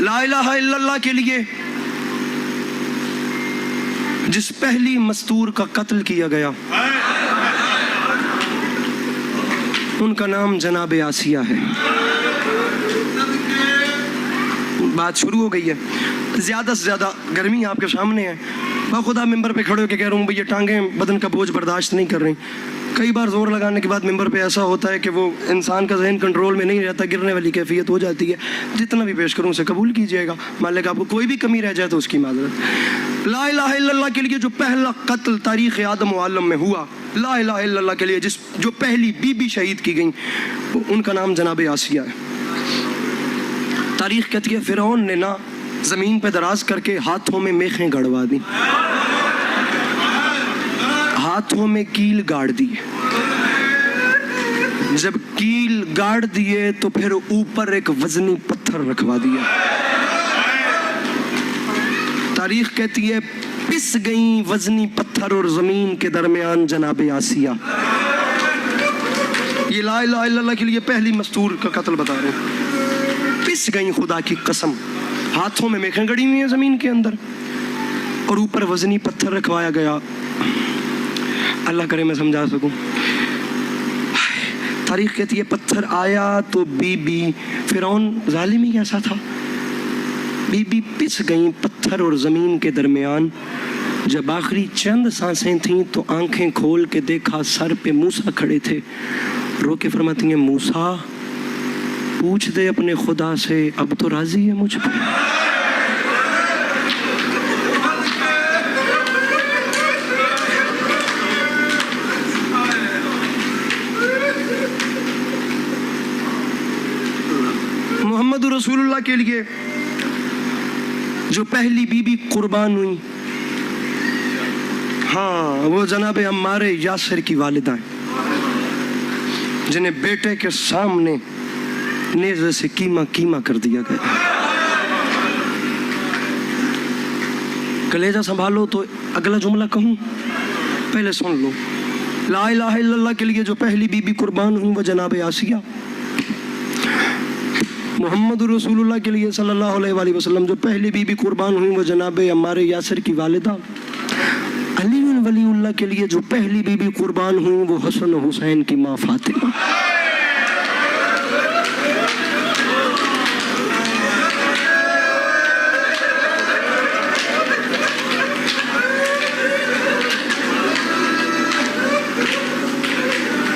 لا الہ الا اللہ کے لیے جس پہلی مستور کا قتل کیا گیا ان کا نام جناب آسیہ ہے. بات شروع ہو گئی ہے. زیادہ سے زیادہ گرمی آپ کے سامنے ہے. خدا ممبر پہ کھڑے ہو کے کہہ رہا ہوں بھئی یہ ٹانگیں بدن کا بوجھ برداشت نہیں کر رہی. کئی بار زور لگانے کے بعد ممبر پہ ایسا ہوتا ہے کہ وہ انسان کا ذہن کنٹرول میں نہیں رہتا, گرنے والی کیفیت ہو جاتی ہے. جتنا بھی پیش کروں اسے قبول کیجئے گا. مالک آپ کو کوئی بھی کمی رہ جائے تو اس کی معذرت. لا الہ الا اللہ کے لیے جو پہلا قتل تاریخ آدم و عالم میں ہوا, لا الہ الا اللہ کے لیے جو پہلی بی بی شہید کی گئیں ان کا نام جناب آسیہ ہے. تاریخ کہتی ہے فرعون نے نا زمین پہ دراز کر کے ہاتھوں میں میخیں گڑوا دی, ہاتھوں میں کیل گاڑ دی. جب کیل گاڑ دیے تو پھر اوپر ایک وزنی پتھر رکھوا دیا. تاریخ کہتی ہے پس گئیں وزنی پتھر اور زمین کے درمیان جناب آسیہ. یہ لا الہ الا اللہ کے لیے پہلی مستور کا قتل بتا رہے ہیں. پس گئیں خدا کی قسم, ہاتھوں میں میخیں گڑی ہوئی ہیں زمین کے اندر اور اوپر وزنی پتھر رکھوایا گیا. اللہ کرے میں سمجھا سکوں. تاریخ کہتی ہے پتھر آیا تو بی بی فرعون ظالم ہی ایسا تھا, بی بی پس گئیں پتھر اور زمین کے درمیان. جب آخری چند سانسیں تھیں تو آنکھیں کھول کے دیکھا سر پہ موسیٰ کھڑے تھے. رو کے فرماتی ہیں موسیٰ پوچھ دے اپنے خدا سے اب تو راضی ہے مجھ پہ. محمد رسول اللہ کے لیے جو پہلی بی بی قربان ہوئی, ہاں وہ جناب عمار یاسر کی والدہ ہیں جنہیں بیٹے کے سامنے نیزے سے کیما کیما کر دیا گیا. کلیجہ سنبھالو تو اگلا جملہ کہوں, پہلے سن لو. لا الہ الا اللہ کے لیے جو پہلی بی بی قربان ہوئی وہ جناب آسیہ. محمد رسول اللہ کے لیے صلی اللہ علیہ وآلہ وسلم جو پہلی بی بی قربان ہوئی وہ جناب عمار یاسر کی والدہ. علی ولی اللہ کے لیے جو پہلی بی بی قربان ہوئی وہ حسن و حسین کی ماں فاطمہ.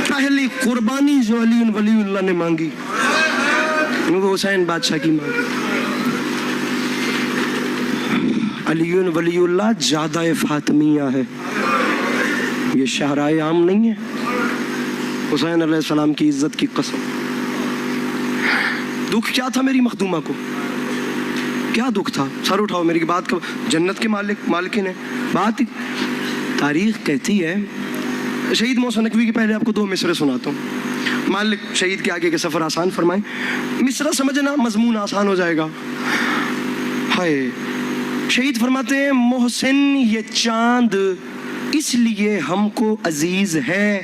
پہلی قربانی جو علی ولی اللہ نے مانگی وہ حسین بادشاہ کی مانگی. علی ولی اللہ جادہ فاطمیہ ہے, یہ شہرائے عام نہیں ہے. حسین علیہ السلام کی عزت کی قسم. دکھ کیا تھا میری مخدومہ کو, کیا دکھ تھا؟ سر اٹھاؤ میری بات کو. جنت کے مالکین ہے بات. تاریخ کہتی ہے شہید محسن نقوی کے پہلے آپ کو 2 مصرے سناتا ہوں. مالک شہید کے آگے کے سفر آسان فرمائیں. مصرع سمجھنا مضمون آسان ہو جائے گا. ہائے شہید فرماتے ہیں محسن یہ چاند اس لیے ہم کو عزیز ہے,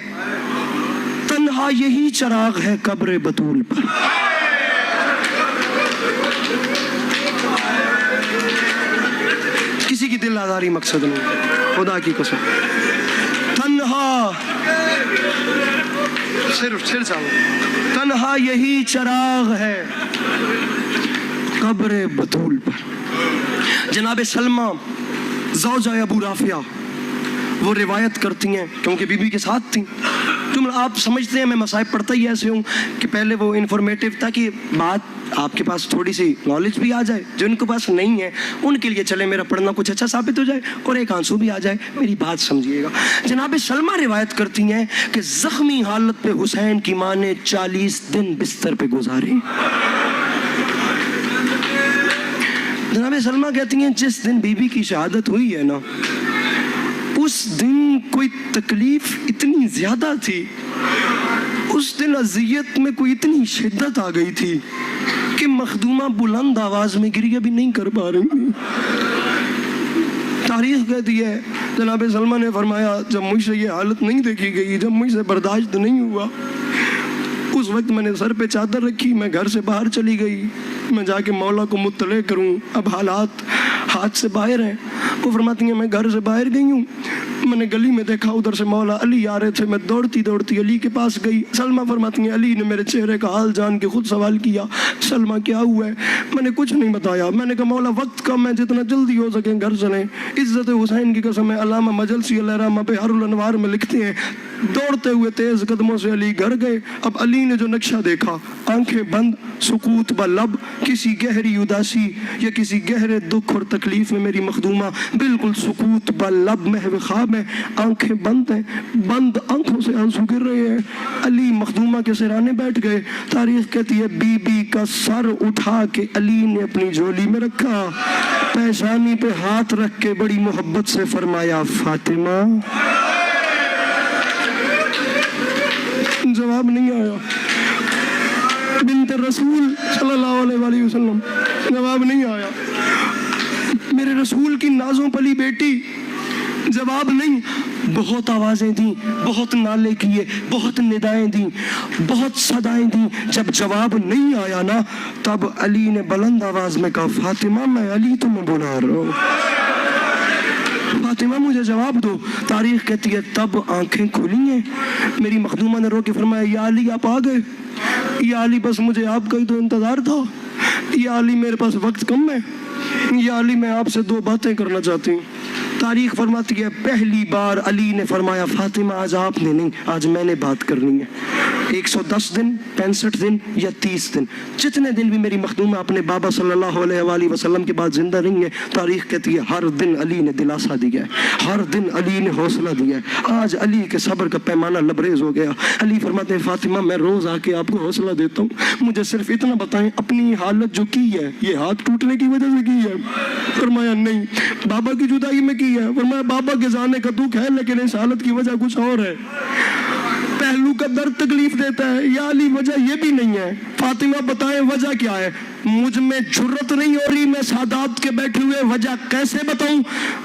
تنہا یہی چراغ ہے قبر بطول پر. کسی کی دل آزاری مقصد نہیں, خدا کی قسم. تنہا صرف تنہا یہی چراغ ہے قبر بطول پر. جناب سلمہ زوجہ ابو رافع وہ روایت کرتی ہیں کیونکہ بی بی کے ساتھ تھیں. آپ سمجھتے ہیں میں مصائب پڑھتا ہی ایسے ہوں کہ پہلے وہ انفارمیٹیو تاکہ بات آپ کے پاس تھوڑی سی نالج بھی آ جائے, جو ان کے پاس نہیں ہے ان کے لیے چلے میرا پڑھنا کچھ اچھا ثابت ہو جائے اور ایک آنسو بھی آ جائے. میری بات سمجھیے گا. جناب سلمہ روایت کرتی ہیں کہ زخمی حالت پہ حسین کی ماں نے 40 دن بستر پہ گزارے. جناب سلمہ کہتی ہیں جس دن بی بی کی شہادت ہوئی ہے نا اس دن کوئی تکلیف اتنی زیادہ تھی, اس دن اذیت میں کوئی اتنی شدت آ گئی تھی کہ مخدومہ بلند آواز میں گریہ بھی نہیں کر پا رہی. تاریخ کہتی ہے جناب سلمہ نے فرمایا جب مجھ سے یہ حالت نہیں دیکھی گئی, جب مجھ سے برداشت نہیں ہوا, اس وقت میں نے سر پہ چادر رکھی, میں گھر سے باہر چلی گئی, میں جا کے مولا کو مطلع کروں، اب حالات ہاتھ سے باہر ہیں۔ وہ فرماتی ہیں میں گھر سے باہر گئی ہوں، میں نے گلی میں دیکھا ادھر سے مولا علی آ رہے تھے، میں دوڑتی دوڑتی علی کے پاس گئی۔ سلمہ فرماتی ہیں علی نے میرے چہرے کا حال جان کے خود سوال کیا، سلمہ کیا ہوا ہے؟ میں نے کچھ نہیں بتایا، میں نے کہا مولا وقت کم ہے، جتنا جلدی ہو سکے گھر چلیں۔ عزت حسین کی قسم ہے، علامہ مجلسی علیہ رحمہ بحر الانوار میں لکھتے ہیں دوڑتے ہوئے تیز قدموں سے علی گھر گئے۔ اب علی نے جو نقشہ دیکھا، آنکھیں بند، سکوت بلب، کسی گہری اداسی یا کسی گہرے دکھ اور تکلیف میں میری مخدومہ بالکل سکوت بلب محو خواب ہے، آنکھیں بند ہیں، بند آنکھوں سے آنسو گر رہے ہیں۔ علی مخدومہ کے سرانے بیٹھ گئے۔ تاریخ کہتی ہے بی بی کا سر اٹھا کے علی نے اپنی جھولی میں رکھا، پیشانی پہ ہاتھ رکھ کے بڑی محبت سے فرمایا فاطمہ۔ جواب نہیں آیا، بنت رسول صلی اللہ علیہ وآلہ وسلم، جواب نہیں آیا۔ میرے رسول کی نازوں پلی بیٹی، جواب نہیں۔ بہت آوازیں دیں، بہت نالے کیے، بہت ندائیں دیں، بہت صدائیں دیں، جب جواب نہیں آیا نا تب علی نے بلند آواز میں کہا فاطمہ میں علی تمہیں بلا رہا ہوں، فاطمہ مجھے جواب دو۔ تاریخ کہتی ہے تب آنکھیں کھلی ہیں، میری مخدومہ نے رو کے فرمایا یا علی آپ آ گئے؟ یا علی بس مجھے آپ کا ہی تو انتظار تھا، یا علی میرے پاس وقت کم ہے، یا علی میں آپ سے دو باتیں کرنا چاہتی ہوں۔ تاریخ فرماتی ہے پہلی بار علی نے فرمایا فاطمہ آج آپ نے نہیں، آج میں نے بات کرنی ہے۔ 110 دن، 65 دن یا 30 دن، جتنے دن بھی میری مخدومہ اپنے بابا صلی اللہ علیہ وآلہ وسلم کے بعد زندہ رہی ہے، تاریخ کہتی ہے ہر دن علی نے دلاسا دیا ہے، ہر دن علی نے حوصلہ دیا ہے۔ آج علی کے صبر کا پیمانہ لبریز ہو گیا۔ علی فرماتے ہیں فاطمہ میں روز آ کے آپ کو حوصلہ دیتا ہوں، مجھے صرف اتنا بتائیں اپنی حالت جو کی ہے یہ ہاتھ ٹوٹنے کی وجہ سے کی ہے؟ فرمایا نہیں۔ بابا کی جدائی میں کی ہے؟ فرمایا بابا کے جانے کا دکھ ہے لیکن اس حالت کی وجہ کچھ اور ہے، پہلو کا درد تکلیف دیتا ہے۔ یا علی وجہ یہ بھی نہیں ہے، فاطمہ بتائیں وجہ کیا ہے؟ مجھ میں جرت نہیں ہو رہی، میں سادات کے بیٹھے ہوئے وجہ کیسے بتاؤں؟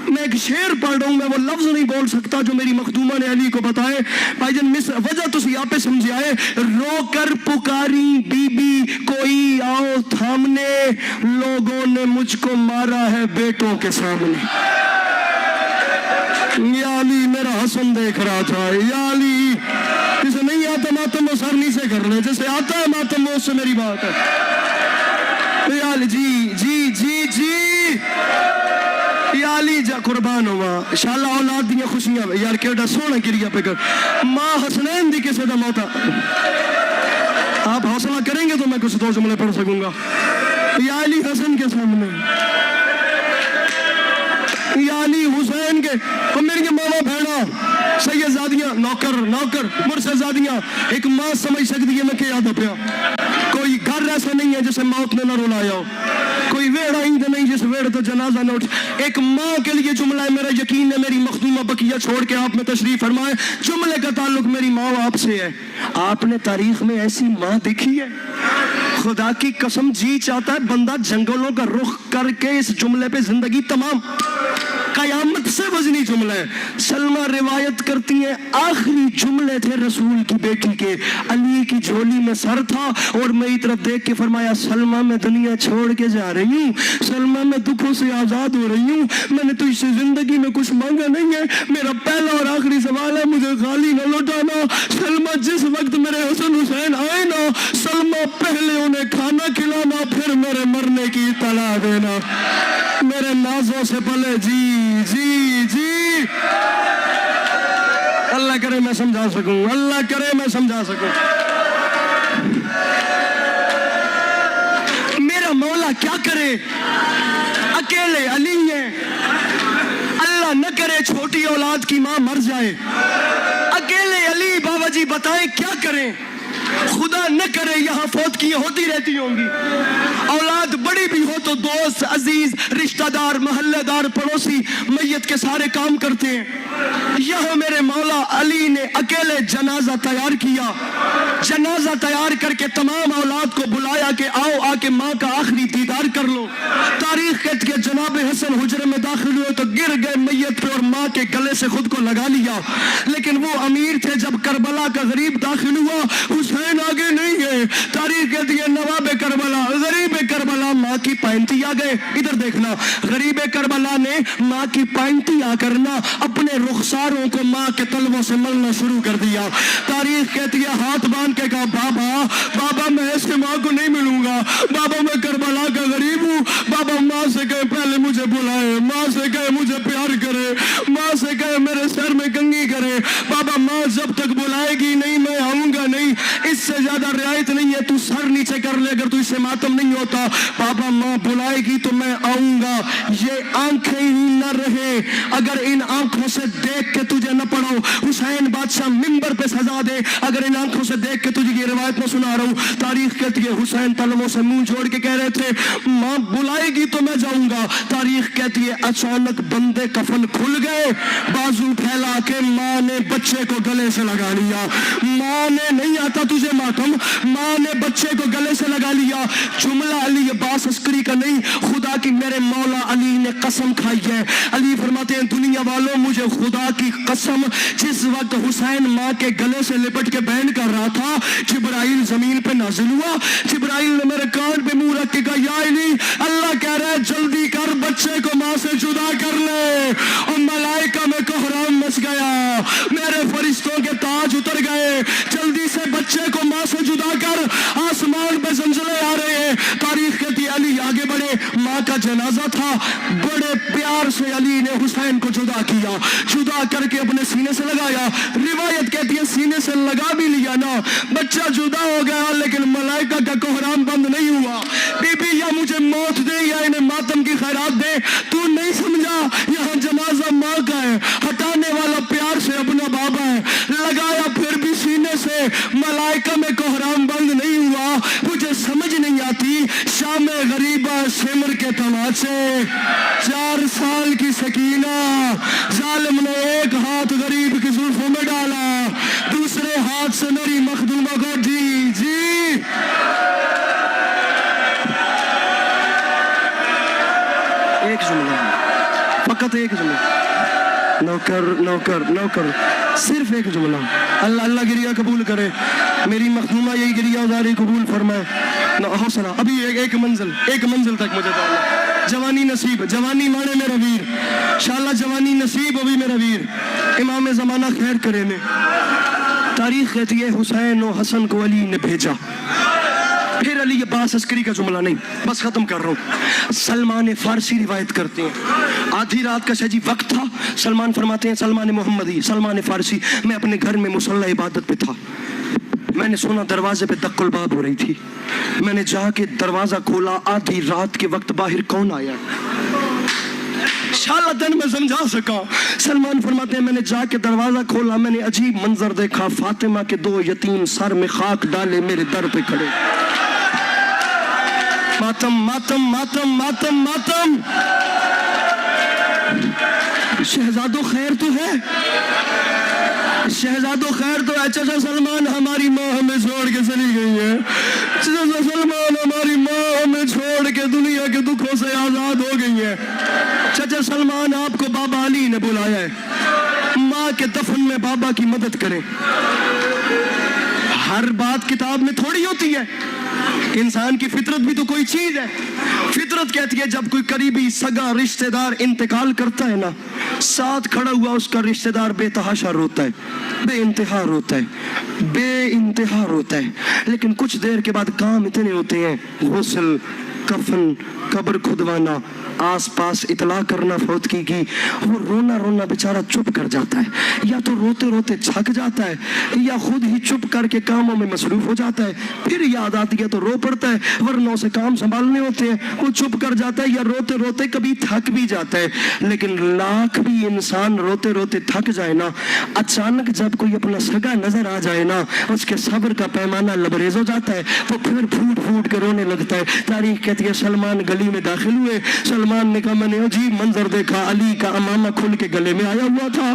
میں ایک شعر پڑھ رہا ہوں، میں وہ لفظ نہیں بول سکتا جو میری مخدومہ نے علی کو بتائے۔ بھائی جان وجہ تو آپ پہ سمجھے آئے، رو کر پکاری بی بی کوئی آؤ تھامنے، لوگوں نے مجھ کو مارا ہے بیٹوں کے سامنے۔ یا علی میرا حسن دیکھ رہا تھا، یا علی جسے نہیں آتا ماتم وہ سر نیچے کر لے، جسے آتا ہے ماتم وہ اس سے میری بات ہے۔ یا علی جی جی جی جی یا علی جا قربان ہوا، انشاءاللہ اولاد دیا خوشیاں یار کیڑا سونا گریا پہ کر ماں حسنین دی کسے دا موتا۔ آپ حوصلہ کریں گے تو میں کچھ دو جملے پڑھ سکوں گا۔ یا علی حسن کے سامنے، یا علی حسین کے، اور میری ماما بہنا سیدزادیاں نوکر نوکر مرشدزادیاں، ایک ماں سمجھ سکتی ہے میں کیا یاد پیا۔ کوئی گھر ایسا نہیں ہے جسے موت نے نہ رلایا ہو، کوئی ویڑ آئندہ نہیں جس ویڑ تو جنازہ نہ اٹھ۔ ایک ماں کے لیے جملہ ہے، میرا یقین ہے میری مخدومہ بقیہ چھوڑ کے آپ میں تشریف فرمائے، جملے کا تعلق میری ماں و آپ سے ہے۔ آپ نے تاریخ میں ایسی ماں دیکھی ہے؟ خدا کی قسم جی چاہتا ہے بندہ جنگلوں کا رخ کر کے اس جملے پہ زندگی تمام قیامت سے وزنی جملہ ہے۔ سلمہ روایت کرتی ہیں آخری جملے تھے رسول کی بیٹی کے، علی کی جھولی میں سر تھا اور میری طرف دیکھ کے فرمایا سلمہ میں دنیا چھوڑ کے جا رہی ہوں، سلمہ میں دکھوں سے آزاد ہو رہی ہوں، میں نے تجھ سے زندگی میں کچھ مانگا نہیں ہے، میرا پہلا اور آخری سوال ہے مجھے خالی نہ لوٹانا۔ سلمہ جس وقت میرے حسن حسین آئے نا، سلمہ پہلے انہیں کھانا کھلانا پھر میرے مرنے کی اطلاع دینا، میرے نازوں سے پلے جی جی جی۔ اللہ کرے میں سمجھا سکوں، اللہ کرے میں سمجھا سکوں۔ میرا مولا کیا کرے، اکیلے علی ہیں، اللہ نہ کرے چھوٹی اولاد کی ماں مر جائے، اکیلے علی بابا جی بتائیں کیا کریں؟ خدا نہ کرے یہاں فوتکیاں ہوتی رہتی ہوں گی، اولاد بڑی بھی ہو تو دوست عزیز رشتہ دار محلے دار پڑوسی میت کے سارے کام کرتے ہیں۔ یہاں میرے مولا علی نے اکیلے جنازہ تیار کیا، جنازہ تیار کر کے تمام اولاد کو بلایا کہ آؤ آ کے ماں کا آخری دیدار کر لو۔ تاریخ کہتی ہے जनाब हसन हुजरे में दाखिल हुए तो गिर गए मैयत पे और माँ के गले से खुद को लगा लिया। लेकिन वो अमीर थे, जब करबला का गरीब दाखिल हुआ, हुसैन आगे नहीं गए। तारीख कहती है नवाब करबला, गरीब करबला माँ की पैंती आ गए। इधर देखना, गरीब करबला ने माँ की पैंती आकर ना अपने रुखसारों को माँ के तलवों से मलना शुरू कर दिया। तारीख कहती है हाथ बांध के कहा बाबा बाबा मैं ऐसे माँ को नहीं मिलूंगा, बाबा मैं करबला का गरीब हूँ। बाबा माँ से कहे पहले मुझे बुलाए, माँ से कहे मुझे प्यार करे, माँ से कहे मेरे सर में कंघी करे। बाबा माँ जब तक बुलाएगी नहीं मैं आऊंगा नहीं, इससे ज्यादा रियायत नहीं है, तू सर नीचे कर ले अगर तू इससे मातम नहीं होता। बाबा माँ बुलाएगी तो मैं आऊंगा। ये आंखें ही न रहे अगर इन आंखों से देख के तुझे न पढ़ो। हुसैन बादशाह मिंबर पे सजा दे अगर इन आंखों से देख के तुझे ये रिवायत में सुना रहा हूँ। तारीख कहती है हुसैन तलवों से मुंह जोड़ के कह रहे थे माँ बुलाएगी तो मैं जाऊंगा। तारीख कहती है अचानक बंदे कफन खुल गए, बाजू फैला के माँ ने बच्चे को गले से लगा लिया। माँ ने नहीं आता तुझे मातम, माँ ने बच्चे को गले से लगा लिया। जुमला अली अब्बास अस्करी का नहीं, खुदा की मेरे मौला अली ने कसम खाई है। अली फरमाते हैं दुनिया वालों मुझे खुदा की कसम, जिस वक्त हुसैन माँ के गले से लिपट के बयान कर रहा था जिब्राइल जमीन पे नाजिल हुआ। जिब्राइल ने मेरे कान पे मुंह रख के कहा या अली अल्लाह कह रहा है जल्दी कर बच्चे को माँ से जुदा कर ले। और मलाइका में कोहराम मच गया, मेरे फरिश्तों के ताज उतर गए, जल्दी से बच्चे को माँ से जुदा कर, आसमान पे जंजले आ रहे हैं। तारीख कहती अली आगे बढ़े, माँ का जनाजा था, बड़े प्यार से अली ने हुसैन को जुदा किया, जुदा करके अपने सीने से लगाया। रिवायत कहती है सीने से लगा भी लिया ना, बच्चा जुदा हो गया लेकिन मलाइका का कोहराम बंद नहीं हुआ। बीबी या मुझे मौत दे या इन्हें मातम की खैरात दे, तू नहीं समझा यहाँ जनाजा माँ का है, हटाने वाला प्यार से अपना बाबा है। लगाया फिर भी सीने से, मलाइका में कोहराम बंद नहीं हुआ। मुझे समझ नहीं आती शाम गरीबा सिमर के तमाचे, 4 साल की सकीना, जालिम ने एक हाथ गरीब की जुल्फों में डाला, दूसरे हाथ से मेरी मखदूमा को दी जी। एक जुमला, फकत एक जुमला, नौकर नौकर नौकर, सिर्फ एक जुमला। अल्लाह अल्लाह गिरिया कबूल करे, मेरी मखदूमा यही गिरिया उजारी कबूल फरमाए। हौसला अभी एक मंजिल तक मुझे जाना। जवानी नसीब, जवानी माने मेरा वीर, शाला जवानी नसीब अभी मेरा वीर, इमाम ज़माना खैर करे ने। तारीख कहती है हुसैन और हसन को अली ने भेजा। फिर अली अब्बास अस्करी का जुमला नहीं, बस खत्म कर रहा हूँ। सलमान फारसी रिवायत करते हैं आधी रात का शजी वक्त था, सलमान फरमाते हैं सलमान मोहम्मदी सलमान फारसी, मैं अपने घर में मुसल्ला इबादत पे था, मैंने सुना दरवाजे पे दक्कुल बाब हो रही थी, मैंने जाके दरवाजा खोला, आधी रात के वक्त बाहर कौन आया शाला दिन में समझा सका। सलमान फरमाते हैं मैंने जाके दरवाजा खोला, मैंने अजीब मंजर देखा, फातिमा के 2 यतीम सर में खाक डाले मेरे दर पे खड़े। मातम मातम मातम मातम मातम, शहजादो खैर तो है, शहजादो खैर तो है। चाचा सलमान हमारी माँ हमें छोड़ के चली गई है, चाचा सलमान हमारी माँ हमें छोड़ के दुनिया के दुखों से आजाद हो गई है। चाचा सलमान आपको बाबा अली ने बुलाया है, माँ के दफन में बाबा की मदद करें। हर बात किताब में थोड़ी होती है, इंसान की फितरत भी तो कोई चीज है। फितरत कहती है जब कोई करीबी सगा रिश्तेदार इंतकाल करता है ना, साथ खड़ा हुआ उसका रिश्तेदार बेतहाशा रोता है, बेइंतहा रोता है, बेइंतहा रोता है। लेकिन कुछ देर के बाद काम इतने होते हैं, गुस्ल, कफन, कब्र खुदवाना, आस पास इतला करना फौतगी की, वो रोना रोना बेचारा चुप कर जाता है, या तो रोते रोते थक जाता है, या खुद ही चुप करके कामों में मसरूफ हो जाता है। फिर याद आती है तो रो पड़ता है, वरना उसे काम संभालने होते हैं, वो चुप कर जाता है या रोते रोते कभी थक भी जाता है। लेकिन लाख भी इंसान रोते रोते थक जाए ना, अचानक जब कोई अपना सगा नजर आ जाए ना, उसके सब्र का पैमाना लबरेज हो जाता है, वो फिर फूट फूट के रोने लगता है। तारीख कहती है सलमान गली में दाखिल हुए, सलमान सलमान ने कहा मैंने अजीब मंजर देखा, अली का अमामा खुल के गले में आया हुआ था।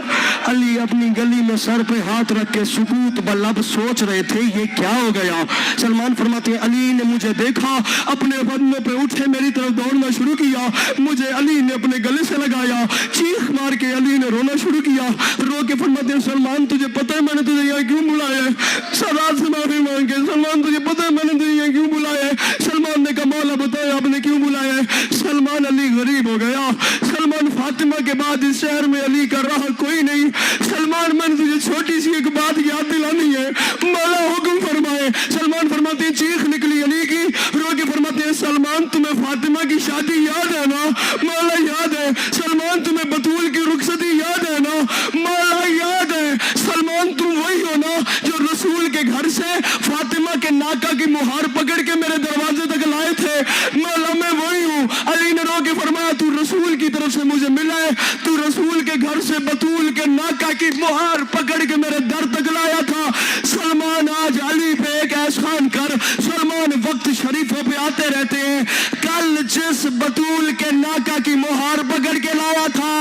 अली अपनी गली में सर पे हाथ रख के सुकूत बलब सोच रहे थे ये क्या हो गया। सलमान फरमाते हैं अली ने मुझे देखा, अपने बदनों पे उठे, मेरी तरफ दौड़ना शुरू किया, मुझे अली ने अपने गले से लगाया, चीख मार के अली ने रोना शुरू किया। रो के फरमाते हैं सलमान तुझे पता है मैंने तुझे यहाँ क्यों बुलाया है? सदा से माफी मांगे, सलमान तुझे पता है मैंने तुझे यहाँ क्यों बुलाया है? सलमान ने कहा मौला बताया आपने क्यों बुलाया है? सलमान अली गरीब हो गया। सलमान फातिमा के बाद इस शहर में अली का रहा कोई नहीं। सलमान मैंने तुझे छोटी सी एक बात याद दिलानी है, मौला हुक्म फरमाए। सलमान फरमाते हैं चीख निकली अली की, रो के फरमाते हैं सलमान तुम्हें फातिमा की शादी याद है ना? मौला याद है। सलमान तुम्हें बतूल की रुखसती याद है ना? मौला याद है। सलमान तुम वही हो ना जो रसूल के घर से फातिमा के नाका की मुहार पकड़ के मेरे दरवाजे तक लाए थे? मौला मैं वही हूँ। अली ने रो के फरमाया तू रसूल की तरफ से मुझे मिला है, तू रसूल के घर से बतूल के नाका की मुहार पकड़ के मेरे दर तक लाया था। सलमान आज अली पे एक एहसान कर, सलमान वक्त शरीफों पे आते रहते हैं, कल जिस बतूल के नाका की मुहार पकड़ के लाया था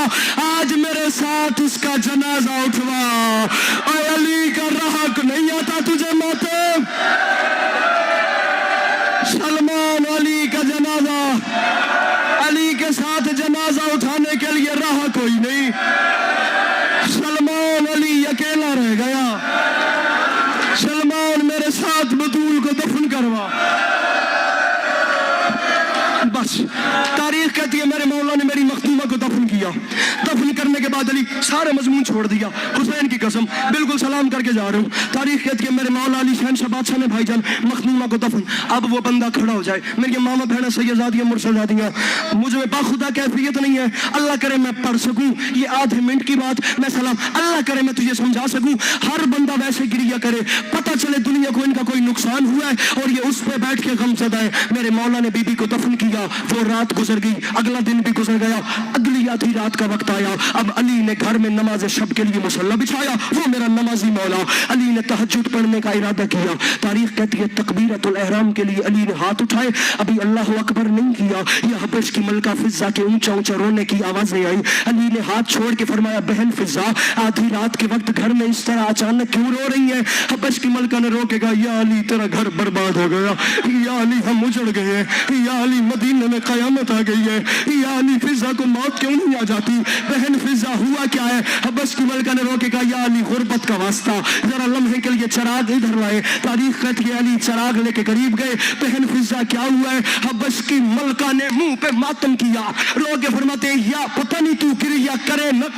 आज मेरे साथ उसका जनाजा उठवा। और अली का रहक नहीं आता तुझे मातम? सलमान अली का जनाजा, अली के साथ जनाजा उठाने के लिए रहा कोई नहीं। सलमान अली अकेला रह गया। सलमान मेरे साथ बतूल को दफन करवा। बस तारीख कहती है मेरे मौला ने मेरी मखदूमा को दफन किया। दफन करने के बाद अली सारे मजमून छोड़ दिया, हुसैन की कसम बिल्कुल सलाम करके जा रहा हूँ। तारीख कहती है मेरे मौला अली शहनशाह बादशाह ने भाईजान मखदूमा को दफन। अब वो बंदा खड़ा हो जाए, मेरी मामा बहना सैयदादियाँ मुर्शदादियाँ, मुझे बाखुदा कैफियत नहीं है, अल्लाह करे मैं पढ़ सकूँ ये आधे मिनट की बात, मैं सलाम अल्लाह करे मैं तुझे समझा सकूँ। हर बंदा वैसे गिरिया करे, पता चले दुनिया को इनका कोई नुकसान हुआ है और ये उस पे बैठ के गमज़दा है। मेरे मौला ने बीबी को दफन किया, वो रात गुजर गई, अगला दिन भी गुजर गया, अगली आधी रात का वक्त आया। अब अली ने घर में नमाज शब के लिए मुसल्ला बिछाया, वो मेरा नमाजी मौला। अली ने तहज्जुद पढ़ने का इरादा किया। तारीख कहती है तकबीरतुल एहराम के लिए अली ने हाथ उठाए, अभी अल्लाह अकबर नहीं किया, ये हबश की मलका फिजा के ऊंचा ऊंचा रोने की आवाजें आई। अली ने हाथ छोड़ के फरमाया बहन फिजा आधी रात के वक्त घर में इस तरह अचानक क्यों रो रही है? हबश की मलका ने रोके कहा या अली तेरा घर बर्बाद हो गया, या अली हम उजड़ गए हैं, या अली मदीने में कयामत आ गई है, या अली फिजा को मौत क्यों नहीं आ जाती? बहन फिजा हुआ क्या है? हबश की मलका ने रोके कहा या अली गुर्बत का वास्ता, जरा लम्हे के लिए चराग इधर लाए। तारीख कहती है अली चराग लेके करीब गए, बहन फिजा क्या हुआ है? हबश की मलका ने मुंह पे मातम किया, रो के फरमाते या पता नहीं तू क्रिया करे न,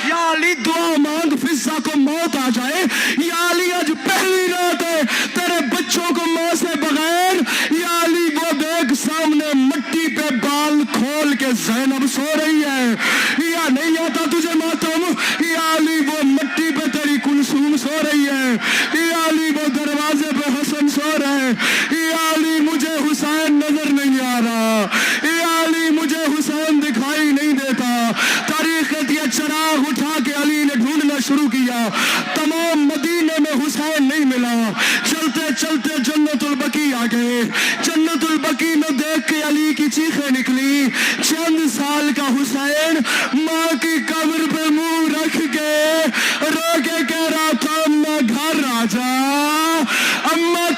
या अली दुआ मांग फिजा को मौत आ जाए, या अली आज पहली रात है तेरे बच्चों को मां से बगैर, या अली वो देख सामने मट्टी पे बाल खोल के ज़ैनब सो रही है, या नहीं आता तुझे मातम? या अली वो मट्टी पे तेरी कुलसूम सो रही है, या अली वो दरवाजे पे हसन सो रहे हैं, या अली मुझे हुसैन नजर नहीं आ रहा, या अली मुझे हुसैन दिखाई नहीं देता। तारीख कहती है चराग उठा के अली ने ढूंढना शुरू किया, तमाम मदीने में हुसैन नहीं मिला। चलते चलते जन्नतुल बकी आ गए, जन्नतुल बकी में देख के अली की चीखें निकली। चंद साल का हुसैन माँ की कब्र पे मुंह रख के रो के कह रहा था अम्मा घर आ जा, अम्मा